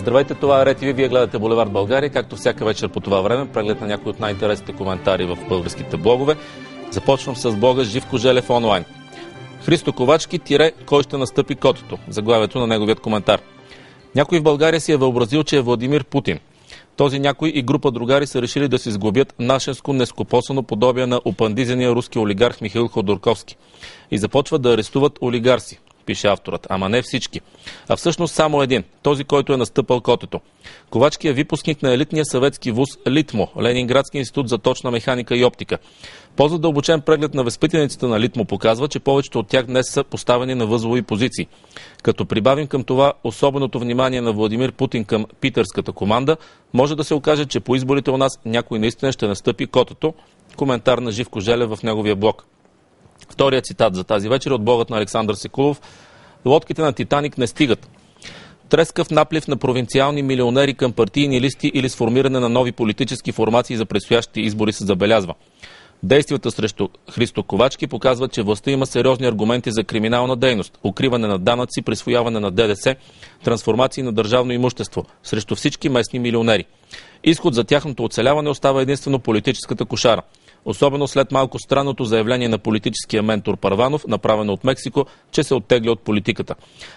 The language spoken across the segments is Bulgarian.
Здравейте, това е РТВ, вие гледате Булевард България, както всяка вечер по това време, преглед на някои от най-интересните коментари в българските блогове. Започвам с блога Живко Желев онлайн. Христо Ковачки – кой ще настъпи котото? Заглавието на неговият коментар. Някой в България си е въобразил, че е Владимир Путин. Този някой и група другари са решили да си сглобят нашенско нескопосано подобие на опандизения руски олигарх Михаил Ходорковски. И започват да арестуват олигарси, пише авторът, ама не всички. А всъщност само един, този, който е настъпал котето. Ковачки е випускник на елитния съветски вуз Литмо, Ленинградски институт за точна механика и оптика. По-задълбочен преглед на възпитаниците на Литмо показва, че повечето от тях днес са поставени на възлови позиции. Като прибавим към това особеното внимание на Владимир Путин към питърската команда, може да се окаже, че по изборите у нас някой наистина ще настъпи котето. Коментар на Живко Желев в неговия блог. Вторият цитат за тази вечер от блогът на Александър Секулов. Лодките на Титаник не стигат. Трескав наплив на провинциални милионери към партийни листи или сформиране на нови политически формации за предстоящите избори се забелязва. Действията срещу Христо Ковачки показват, че властта има сериозни аргументи за криминална дейност, укриване на данъци, присвояване на ДДС, трансформации на държавно имущество срещу всички местни милионери. Изход за тяхното оцеляване остава единствено политическата кошара. Особено след малко странното заявление на политическия ментор Първанов, направено от Мексико, че се оттегля от политиката.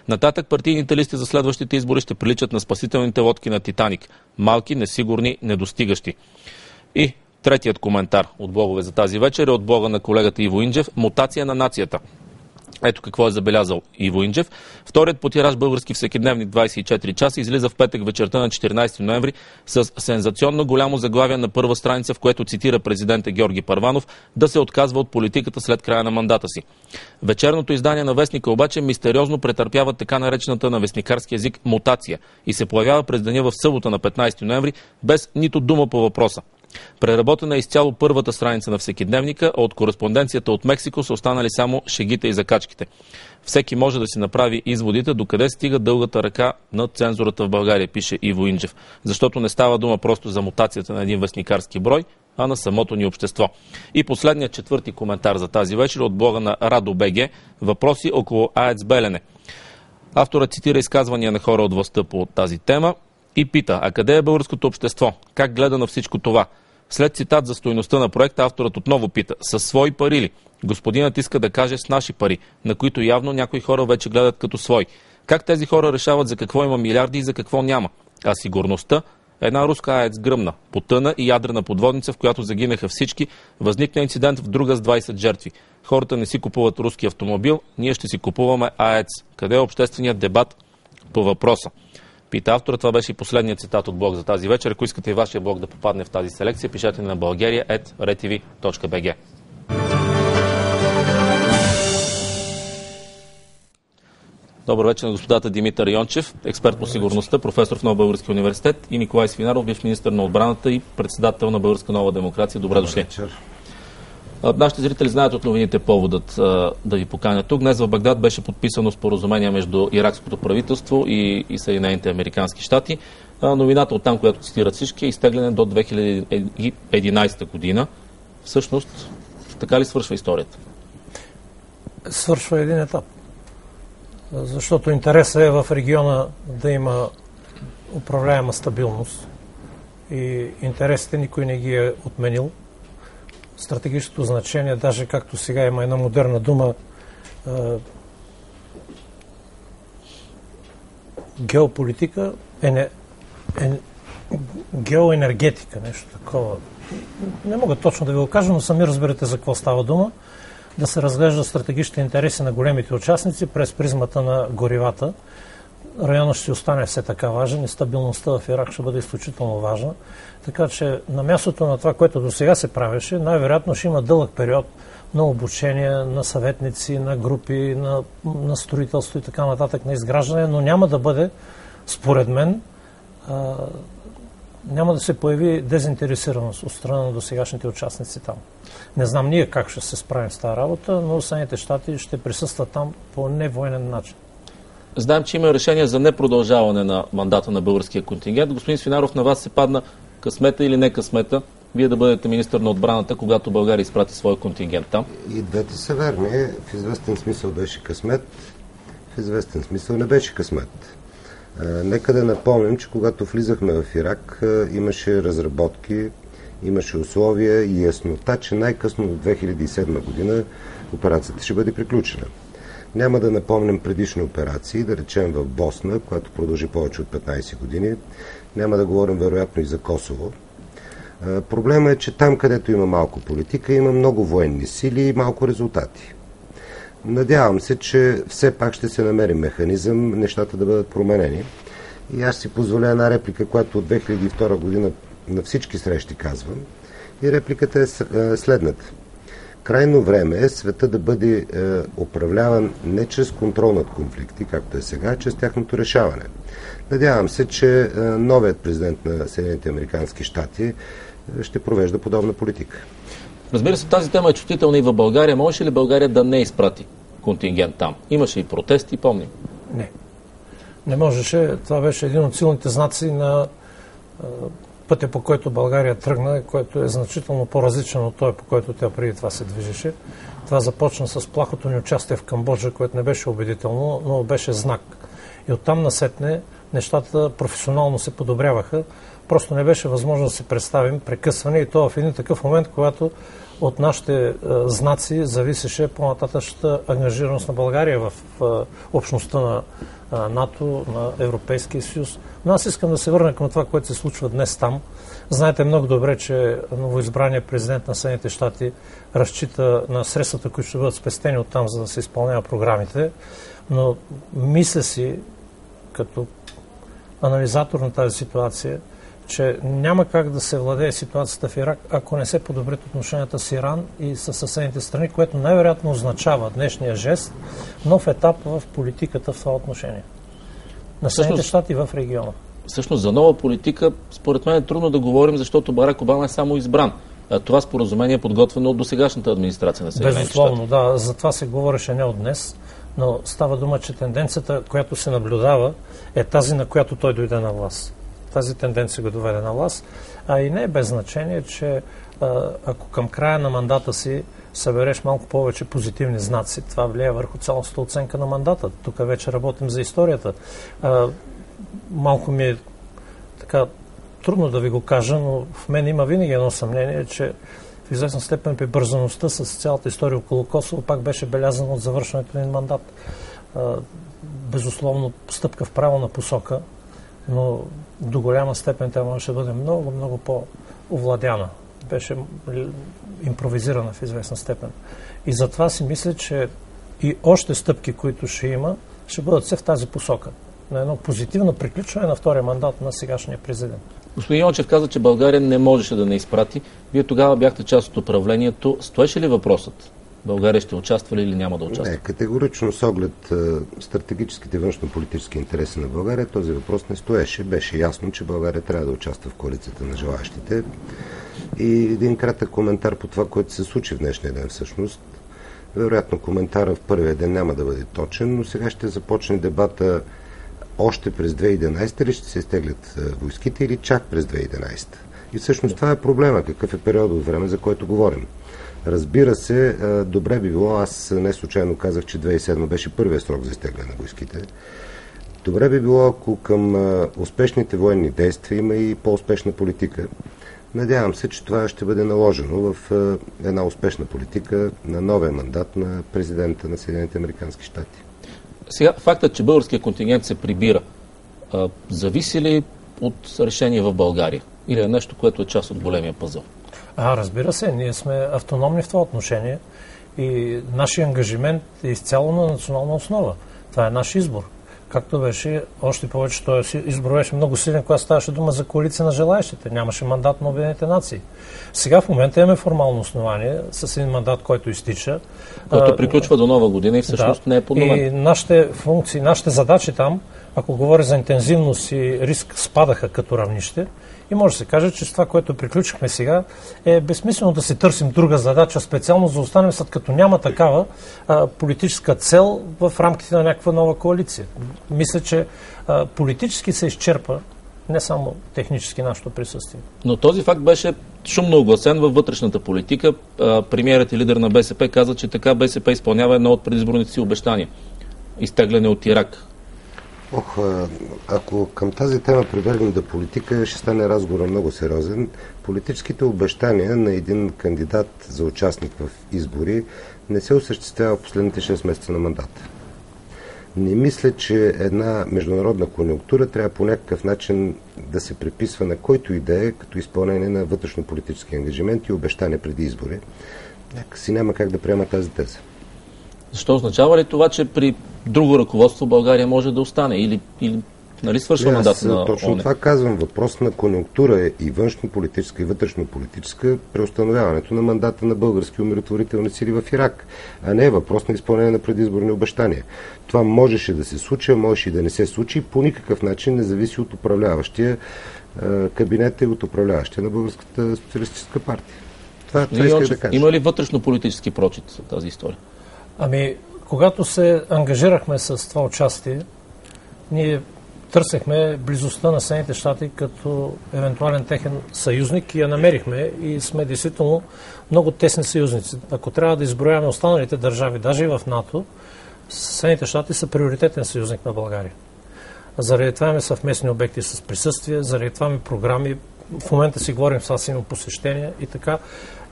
Нататък партийните листи за следващите избори ще приличат на спасителните лодки на Титаник. Малки, несигурни, недостигащи. И третият коментар от блогове за тази вечер е от блога на колегата Иво Инджев «Мутация на нацията». Ето какво е забелязал Иво Инджев. Вторият по тираж български всекидневник 24 часа излиза в петък вечерта на 14 ноември с сензационно голямо заглавие на първа страница, в което цитира президента Георги Първанов да се отказва от политиката след края на мандата си. Вечерното издание на вестника обаче мистериозно претърпява така наречената на вестникарски език мутация и се появява през деня в събота на 15 ноември без нито дума по въпроса. Преработена е изцяло първата страница на всекидневника, а от кореспонденцията от Мексико са останали само шегите и закачките. Всеки може да си направи изводите докъде стига дългата ръка на цензурата в България, пише Иво Инджев. Защото не става дума просто за мутацията на един вестникарски брой, а на самото ни общество. И последният четвърти коментар за тази вечер от блога на Радо БГ. Въпроси около АЕЦ Белене. Авторът цитира изказвания на хора от властта по тази тема и пита, а къде е българското общество? Как гледа на всичко това? След цитат за стойността на проекта, авторът отново пита, със свои пари ли? Господинът иска да каже с наши пари, на които явно някои хора вече гледат като свои. Как тези хора решават за какво има милиарди и за какво няма? А сигурността? Една руска АЕЦ гръмна, потъна и ядрена подводница, в която загинаха всички, възникна инцидент в друга с 20 жертви. Хората не си купуват руски автомобил, ние ще си купуваме АЕЦ. Къде е общественият дебат по въпроса? Пита автора, това беше и последният цитат от блог за тази вечер. Ако искате и вашия блог да попадне в тази селекция, пишете на bulgaria@retv.bg. Добър вечер на господата Димитър Йончев, експерт по сигурността, професор в Нов български университет, и Николай Свинаров, бивш министър на отбраната и председател на Българска нова демокрация. Добре дошли. Нашите зрители знаят от новините поводът да ви поканя тук. Днес в Багдад беше подписано споразумение между иракското правителство и Съединените американски щати. Новината оттам, която цитират всички, е изтегляне до 2011 година. Всъщност, така ли свършва историята? Свършва един етап. Защото интересът е в региона да има управляема стабилност и интересите никой не ги е отменил. Стратегическото значение, даже както сега има една модерна дума, геополитика, геоенергетика, нещо такова. Не мога точно да ви го кажа, но сами разберете за какво става дума. Да се разглеждат стратегическите интереси на големите участници през призмата на горивата. Районът ще остане все така важен и стабилността в Ирак ще бъде изключително важна. Така че на мястото на това, което до сега се правеше, най-вероятно ще има дълъг период на обучение, на съветници, на групи, на строителство и така нататък, на изграждане, но няма да бъде, според мен, няма да се появи дезинтересираност от страна на досегашните участници там. Не знам ние как ще се справим с тази работа, но Съединените щати ще присъстват там по невоенен начин. Знаем, че има решение за непродължаване на мандата на българския контингент. Господин Свинаров, на вас се падна късмета или не късмета вие да бъдете министър на отбраната, когато България изпрати своя контингент там? И двете са верни. В известен смисъл беше късмет, в известен смисъл не беше късмет. Нека да напомним, че когато влизахме в Ирак, имаше разработки, имаше условия и яснота, че най-късно до 2007 година операцията ще бъде приключена. Няма да напомним предишни операции, да речем в Босна, която продължи повече от 15 години. Няма да говорим вероятно и за Косово. Проблема е, че там, където има малко политика, има много военни сили и малко резултати. Надявам се, че все пак ще се намери механизъм нещата да бъдат променени. И аз си позволя една реплика, която от 2002 година на всички срещи казвам. И репликата е следната. Крайно време е света да бъде управляван не чрез контрол над конфликти, както е сега, а чрез тяхното решаване. Надявам се, че новият президент на Съединените американски щати ще провежда подобна политика. Разбира се, тази тема е чувствителна и в България. Може ли България да не изпрати контингент там? Имаше и протести, помним. Не можеше. Това беше един от силните знаци на пътя, по който България тръгна, който е значително по-различен от този, по който тя преди това се движеше. Това започна с плахото ни участие в Камбоджа, което не беше убедително, но беше знак. И оттам насетне нещата професионално се подобряваха. Просто не беше възможно да се представим прекъсване и то в един такъв момент, когато от нашите знаци зависеше по-нататъчната ангажираност на България в общността на НАТО, на Европейския съюз. Но аз искам да се върна към това, което се случва днес там. Знаете много добре, че новоизбраният президент на Съединените щати разчита на средствата, които ще бъдат спестени оттам, за да се изпълнява програмите. Но мисля си, като анализатор на тази ситуация, че няма как да се владее ситуацията в Ирак, ако не се подобрят отношенията с Иран и с съседните страни, което най-вероятно означава днешния жест нов етап в политиката в това отношение. На Съединените щати в региона. Всъщност за нова политика, според мен е трудно да говорим, защото Барак Обама е само избран. Това споразумение е подготвено от досегашната администрация на Съединените щати. Безусловно, да. За това се говореше не от днес, но става дума, че тенденцията, която се наблюдава, е тази, на която той дойде на власт. Тази тенденция го доведе на власт. И не е без значение, че ако към края на мандата си събереш малко повече позитивни знаци, това влияе върху цялостната оценка на мандата. Тук вече работим за историята. Малко ми е така трудно да ви го кажа, но в мен има винаги едно съмнение, че в известна степен прибързаността с цялата история около Косово пак беше белязана от завършването на мандат. Безусловно, стъпка в правилна посока, но до голяма степен тя може да бъде много, много по-овладяна. Беше импровизирана в известна степен. И затова си мисля, че и още стъпки, които ще има, ще бъдат все в тази посока. На едно позитивно приключване на втория мандат на сегашния президент. Господин Йончев каза, че България не можеше да не изпрати. Вие тогава бяхте част от управлението. Стоеше ли въпросът? България ще участва ли или няма да участва? Не, категорично с оглед стратегическите външно-политически интереси на България този въпрос не стоеше. Беше ясно, че България трябва да участва в коалицията на желаящите. И един кратък коментар по това, което се случи в днешния ден всъщност. Вероятно коментара в първия ден няма да бъде точен, но сега ще започне дебата още през 2011 ли ще се изтеглят войските или чак през 2011. И всъщност това е проблема, какъв е период от време, за който говорим. Разбира се, добре би било, аз не случайно казах, че 2007 беше първия срок за изтегляне на войските. Добре би било, ако към успешните военни действия има и по-успешна политика. Надявам се, че това ще бъде наложено в една успешна политика на новия мандат на президента на Съединените американски щати. Сега, фактът, че българския контингент се прибира, зависи ли от решение в България? Или е нещо, което е част от големия пъзъл? Разбира се, ние сме автономни в това отношение и нашия ангажимент е изцяло на национална основа. Това е наш избор. Както беше, още повече, този избор беше много силен, когато ставаше дума за коалиция на желаящите. Нямаше мандат на Обединените нации. Сега в момента имаме формално основание с един мандат, който изтича. Който приключва до нова година и всъщност не е подновен. И нашите функции, нашите задачи там, ако говоря за интензивност и риск, спадаха като равнище. И може да се каже, че с това, което приключихме сега, е безсмислено да си търсим друга задача, специално за останем, след като няма такава политическа цел в рамките на някаква нова коалиция. Мисля, че политически се изчерпа, не само технически нашето присъствие. Но този факт беше шумно огласен във вътрешната политика. Премиерът и лидер на БСП каза, че така БСП изпълнява едно от предизборните си обещания – изтегляне от Ирак. Ако към тази тема прибегнем до политика, ще стане разговор много сериозен. Политическите обещания на един кандидат за участник в избори не се осъществява в последните 6 месеца на мандата. Не мисля, че една международна конюнктура трябва по някакъв начин да се приписва на който и да е като изпълнение на вътрешно-политически ангажименти и обещания преди избори. Някакси няма как да приема тази теза. Защо означава ли това, че при друго ръководство България може да остане? Или нали свършва мандат на точно това казвам. Въпрос на конюнктура е и външно-политическа, и вътрешно-политическа преустановяването на мандата на български умиротворителни сили в Ирак, а не е въпрос на изпълнение на предизборни обещания. Това можеше да се случи, а можеше и да не се случи. По никакъв начин не зависи от управляващия кабинет и от управляващия на Българската социалистическа партия. Това исках да кажа. Има ли вътрешно-политически прочит в тази история? Когато се ангажирахме с това участие, ние търсехме близостта на Съединените щати като евентуален техен съюзник и я намерихме и сме действително много тесни съюзници. Ако трябва да изброяваме останалите държави, даже и в НАТО, Съединените щати са приоритетен съюзник на България. Заради това имаме съвместни обекти с присъствие, заради това имаме програми. В момента си говорим с вас, имам посещения и така.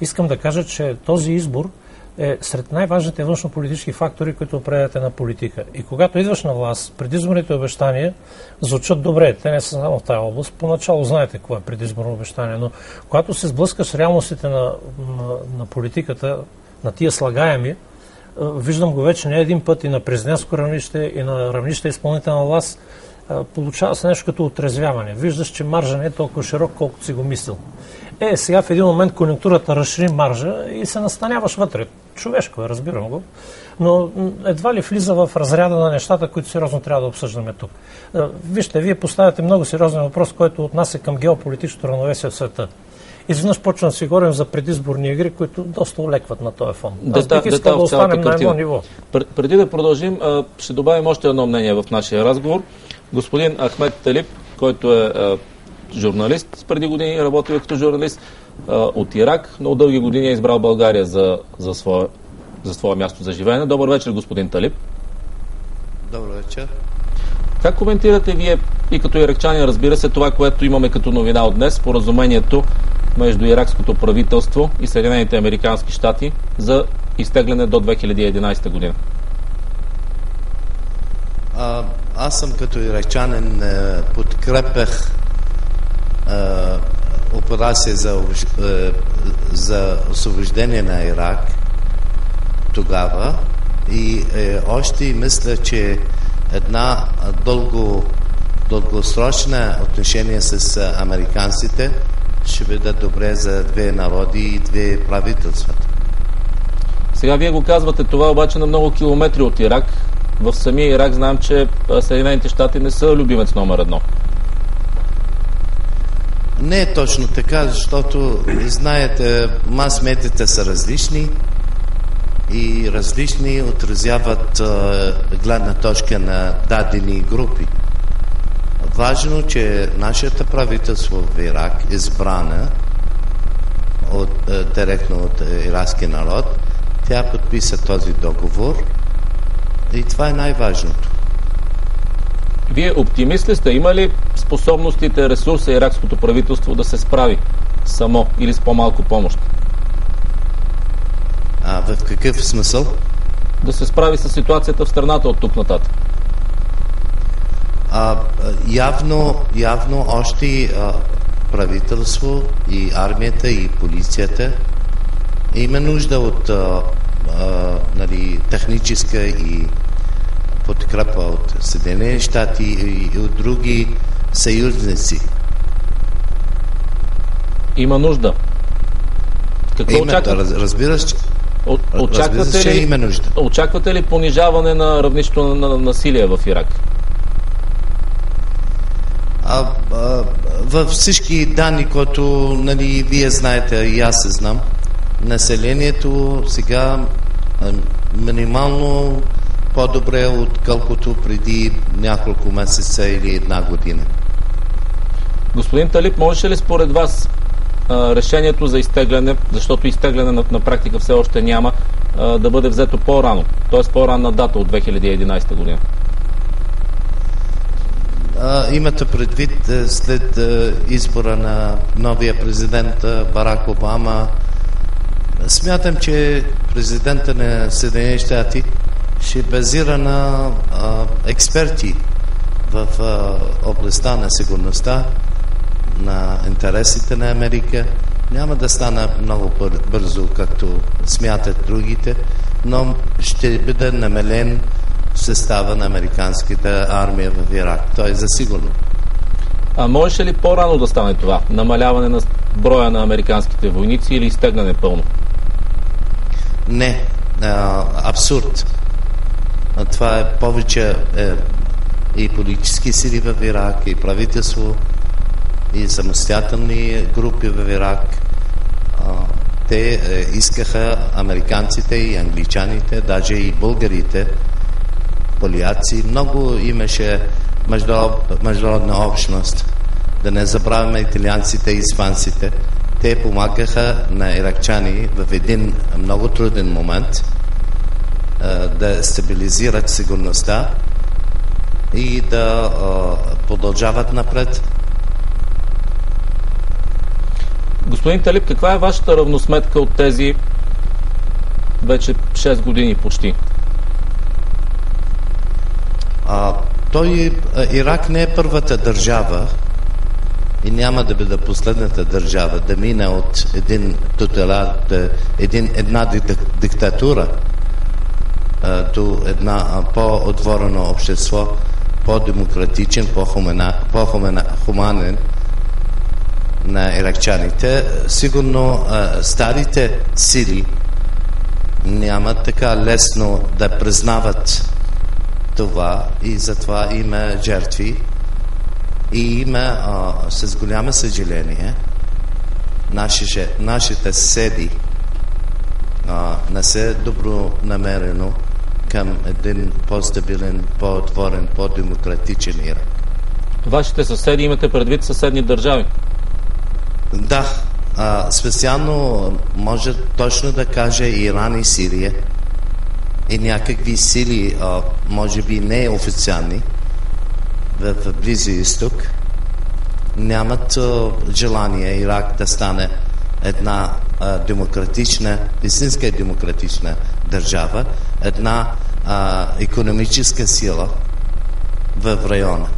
Искам да кажа, че този избор е сред най-важните външно-политически фактори, които определят една политика. И когато идваш на власт, предизборните обещания звучат добре. Те не са само в тази област. Поначало знаете какво е предизборно обещание, но когато се сблъскаш с реалностите на политиката, на тия слагаеми, виждам го вече не един път и на президентско равнище, и на равнище изпълнителна власт, получава се нещо като отрезвяване. Виждаш, че маржа не е толкова широк, колкото си го мислил. Сега в един момент конюнктурата разшири маржа и се настаняваш вътре. Човешко е, разбирам го. Но едва ли влиза в разряда на нещата, които сериозно трябва да обсъждаме тук. Вижте, вие поставяте много сериозен въпрос, който отнася към геополитическото равновесие в света. Изведнъж почвам да си говорим за предизборни игри, които доста олекват на този фон. Аз бих искал да останем на едно ниво. Преди да продължим, ще добавим още едно мнение в нашия разговор. Господин Ахмед Талиб, който е журналист, преди години работил като журналист от Ирак, но дълги години е избрал България за свое място за живеене. Добър вечер, господин Талиб. Добър вечер. Как коментирате вие и като иракчани, разбира се, това, което имаме като новина от днес, споразумението между иракското правителство и Съединените американски щати за изтегляне до 2011 година? Аз съм като иракчанин подкрепях операция за освобождение на Ирак тогава и още мисля, че една дългосрочна отношение с американците ще бъде добре за две народи и две правителства. Сега вие го казвате това, обаче на много километри от Ирак. В самия Ирак знаем, че Съединените щати не са любимец номер едно. Не е точно така, защото, знаете, мас-медиите са различни и различни отразяват гледна точка на дадени групи. Важно, че нашето правителство в Ирак, избрана директно от иракския народ, тя подписа този договор и това е най-важното. Вие оптимист ли сте? Има ли способностите, ресурса иракското правителство да се справи само или с по-малко помощ? В какъв смисъл? Да се справи с ситуацията в страната от тук нататък. Явно още правителство и армията и полицията има нужда от техническа и подкрепа от Съединени щати и от други съюзници. Има нужда. Какво очаквате? Разбираш, че има нужда. Очаквате ли понижаване на равнището на насилие в Ирак? Във всички данни, които вие знаете и аз знам, населението сега минимално по-добре, отколкото преди няколко месеца или една година. Господин Талиб, можеше ли според вас решението за изтегляне, защото изтегляне на практика все още няма, да бъде взето по-рано, т.е. по-ранна дата от 2011 година? имате предвид след избора на новия президент Барак Обама, смятам, че президента на Съединените щати ще базира на експерти в областта на сигурността, на интересите на Америка. Няма да стана много бързо, както смятат другите, но ще бъде намален състава на американската армия в Ирак. То е за сигурно. А можеше ли по-рано да стане това? Намаляване на броя на американските войници или изтегляне пълно? Не. Абсурд. Това е повече и политически сили в Ирак, и правителство, и самостоятелни групи в Ирак. Те искаха американците и англичаните, даже и българите, поляци. Много имаше международна общност. Да не забравяме италианците и испанците. Те помагаха на иракчани в един много труден момент да стабилизират сигурността и да продължават напред. Господин Талиб, каква е вашата равносметка от тези вече 6 години почти? Ирак не е първата държава и няма да бъде последната държава да мине от една диктатура до една по-отворено общество, по-демократичен, по-хуманен на иракчаните. Сигурно старите сили няма така лесно да признават това и затова има жертви и има с голямо съжаление нашите съседи не са добронамерено към един по-стабилен, по-отворен, по-демократичен Ирак. Вашите съседи имате предвид съседни държави? Да, специално може точно да каже Иран и Сирия и някакви сили, може би не официални, в Близкия изток, нямат желание Ирак да стане една демократична, истинска демократична държава, една икономическа сила в района.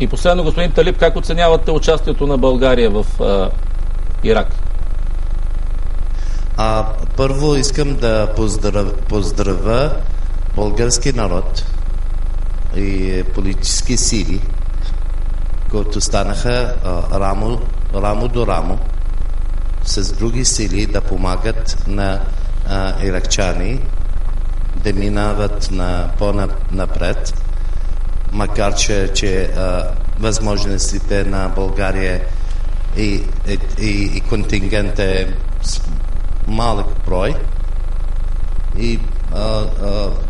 И последно, господин Талиб, как оценявате участието на България в Ирак? Първо искам да поздравя български народ и политически сили, които станаха рамо до рамо с други сили да помагат на иракчани да минават по-напред, макар че възможностите на България и контингент е малък брой. И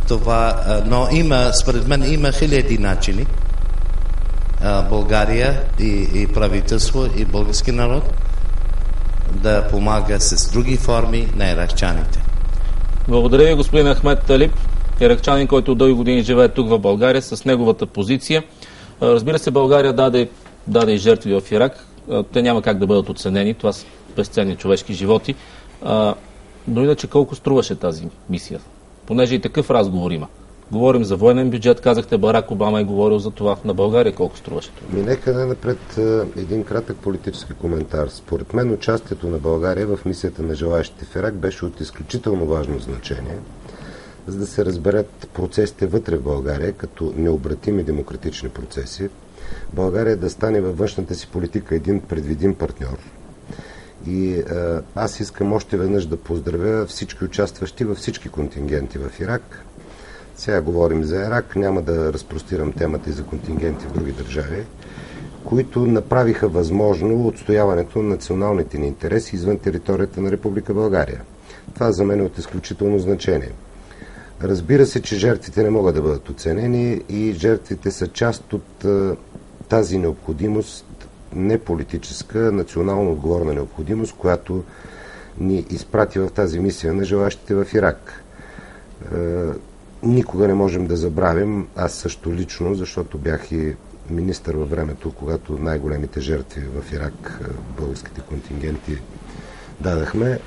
това, но според мен има хиляди начини България и правителство и български народ да помага с други форми на иракчаните. Благодаря ви, господин Ахмед Талиб, иракчанин, който дълги години живее тук в България с неговата позиция. Разбира се, България даде и жертви в Ирак. Те няма как да бъдат оценени. Това са безценни човешки животи. Но иначе колко струваше тази мисия? Понеже и такъв разговор има. Говорим за военен бюджет, казахте, Барак Обама е говорил за това. На България колко струваше това? Нека най-напред един кратък политически коментар. Според мен участието на България в мисията на желаящите в Ирак беше от изключително важно значение, за да се разберат процесите вътре в България като необратими демократични процеси. България да стане във външната си политика един предвидим партньор. И аз искам още веднъж да поздравя всички участващи във всички контингенти в Ирак. Сега говорим за Ирак, няма да разпростирам темата и за контингенти в други държави, които направиха възможно отстояването на националните ни интереси извън територията на Република България. Това за мен е от изключително значение. Разбира се, че жертвите не могат да бъдат оценени и жертвите са част от тази необходимост, не политическа, национално отговорна необходимост, която ни изпрати в тази мисия на желащите в Ирак. Никога не можем да забравим, аз също лично, защото бях и министър във времето, когато най-големите жертви в Ирак, българските контингенти дадахме.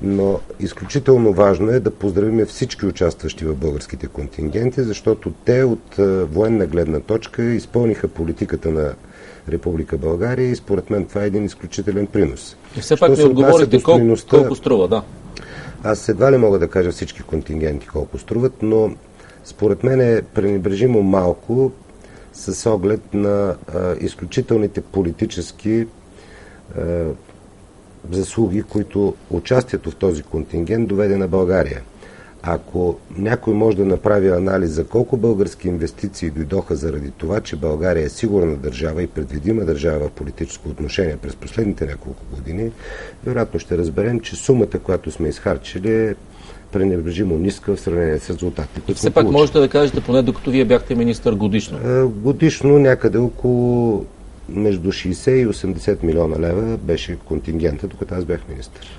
Но изключително важно е да поздравим всички участващи в българските контингенти, защото те от военна гледна точка изпълниха политиката на Република България и според мен това е един изключителен принос. И все пак ми отговорите колко струва, да. Аз едва ли мога да кажа всички контингенти колко струват, но според мен е пренебрежимо малко с оглед на изключителните политически заслуги, които участието в този контингент доведе на България. Ако някой може да направи анализ за колко български инвестиции дойдоха заради това, че България е сигурна държава и предвидима държава в политическо отношение през последните няколко години, вероятно ще разберем, че сумата, която сме изхарчили, е пренебрежимо ниска в сравнение с резултатите, които все пак можете да кажете, поне докато вие бяхте министър, годишно? Годишно някъде около между 60 и 80 милиона лева беше контингента, докато аз бях министър.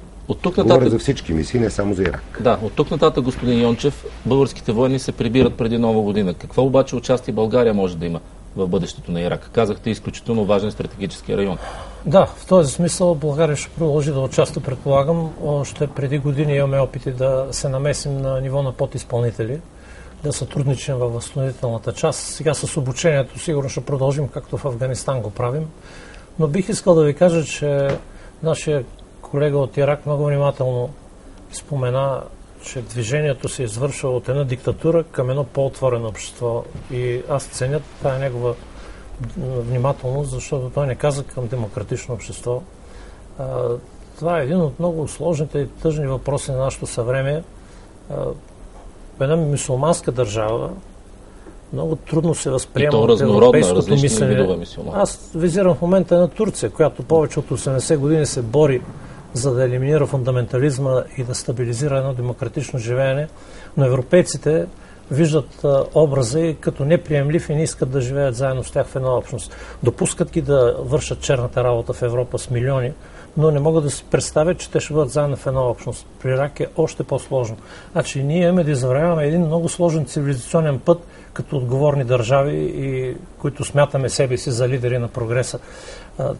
Говоря за всички мисии, не само за Ирак. Да, от тук нататък, господин Йончев, българските военни се прибират преди Нова година. Какво обаче участие България може да има в бъдещето на Ирак? Казахте, изключително важен стратегически район. Да, в този смисъл България ще продължи да участва, предполагам. Още преди години имаме опити да се намесим на ниво на подизпълнители, да сътрудничим във възстановителната част. Сега с обучението сигурно ще продължим, както в Афганистан го правим. Но бих искал да ви кажа, че нашия колега от Ирак много внимателно спомена, че движението се извършва от една диктатура към едно по-отворено общество. И аз ценя това е негова внимателност, защото той не каза към демократично общество. Това е един от много сложните и тъжни въпроси на нашето съвремие. Една мюсюлманска държава много трудно се възприема от европейското мислене. Аз визирам в момента на Турция, която повече от 80 години се бори за да елиминира фундаментализма и да стабилизира едно демократично живеене, но европейците виждат образа и като неприемлив и не искат да живеят заедно с тях в една общност. Допускат ги да вършат черната работа в Европа с милиони, но не могат да си представят, че те ще бъдат заедно в една общност. При Ирак е още по-сложно. Значи ние имаме да извървяваме един много сложен цивилизационен път като отговорни държави, и които смятаме себе си за лидери на прогреса.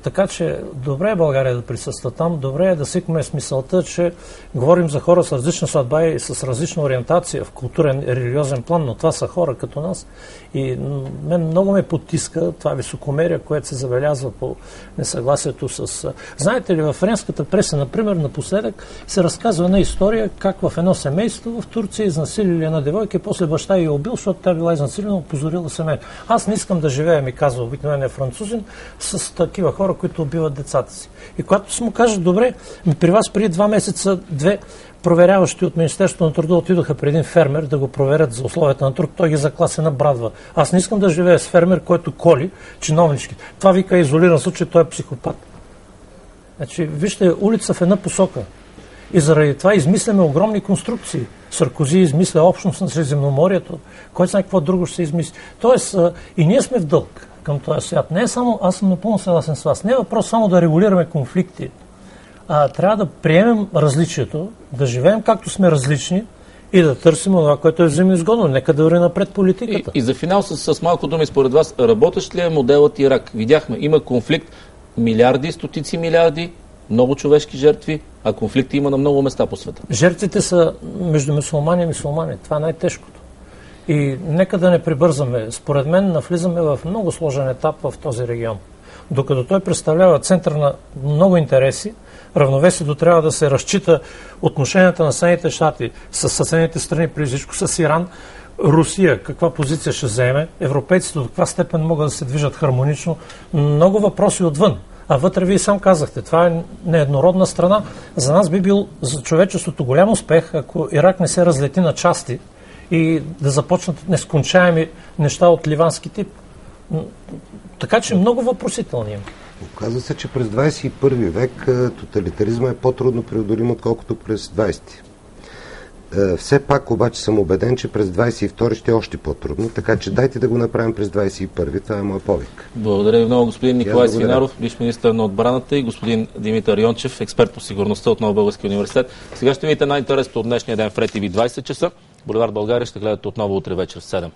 Така че добре е България да присъства там, добре е да свикваме с мисълта, че говорим за хора с различна съдба и с различна ориентация в културен и религиозен план, но това са хора като нас. И мен много ме потиска това високомерие, което се забелязва по несъгласието с... Знаете ли, във френската преса, например, напоследък се разказва една история как в едно семейство в Турция изнасилили една девойка и после баща я убил, защото тя била изнасилена, опозорила семейство. Аз не искам да живея, ми казва обикновен французин, с такива хора, които убиват децата си. И когато си му кажат, добре, при вас преди 2 месеца две проверяващи от Министерството на труда отидоха при един фермер да го проверят за условията на труд, той ги закласи се набрадва. Аз не искам да живея с фермер, който коли чиновнички. Това вика изолиран случай, той е психопат. Значи, вижте, улица в една посока. И заради това измисляме огромни конструкции. Саркози измисля общност на Средиземноморието. Кой знае какво друго ще се измисли. Тоест, и ние сме в дълг към този свят. Не е само, аз съм напълно съгласен с вас, не е въпрос само да регулираме конфликти, а трябва да приемем различието, да живеем както сме различни и да търсим това, което е взаимоизгодно. Нека да върви напред политиката. И за финал с малко думи според вас, работещ ли е моделът Ирак? Видяхме, има конфликт, милиарди, стотици милиарди, много човешки жертви, а конфликти има на много места по света. Жертвите са между мюсюлмани и мюсюлмани. Това е най-тежкото. И нека да не прибързаме. Според мен навлизаме в много сложен етап в този регион. Докато той представлява център на много интереси, равновесието трябва да се разчита отношенията на Съединените щати с съседните страни, преди всичко с Иран, Русия, каква позиция ще заеме, европейците до каква степен могат да се движат хармонично. Много въпроси отвън. А вътре вие сам казахте, това е нееднородна страна. За нас би бил за човечеството голям успех, ако Ирак не се разлети на части и да започнат нескончаеми неща от ливански тип. Така че много въпросителни има. Оказва се, че през 21 век тоталитаризма е по-трудно преодолим, отколкото през 20-ти. Все пак обаче съм убеден, че през 22 ще е още по-трудно, така че дайте да го направим през 21. Това е моят повик. Благодаря ви много, господин Николай Свинаров, бивш министър на отбраната, и господин Димитър Йончев, експерт по сигурността от Нов български университет. Сега ще видите най-интересното от днешния ден в РЕД ТВ 20 часа. Булевард България ще гледате отново утре вечер в 7.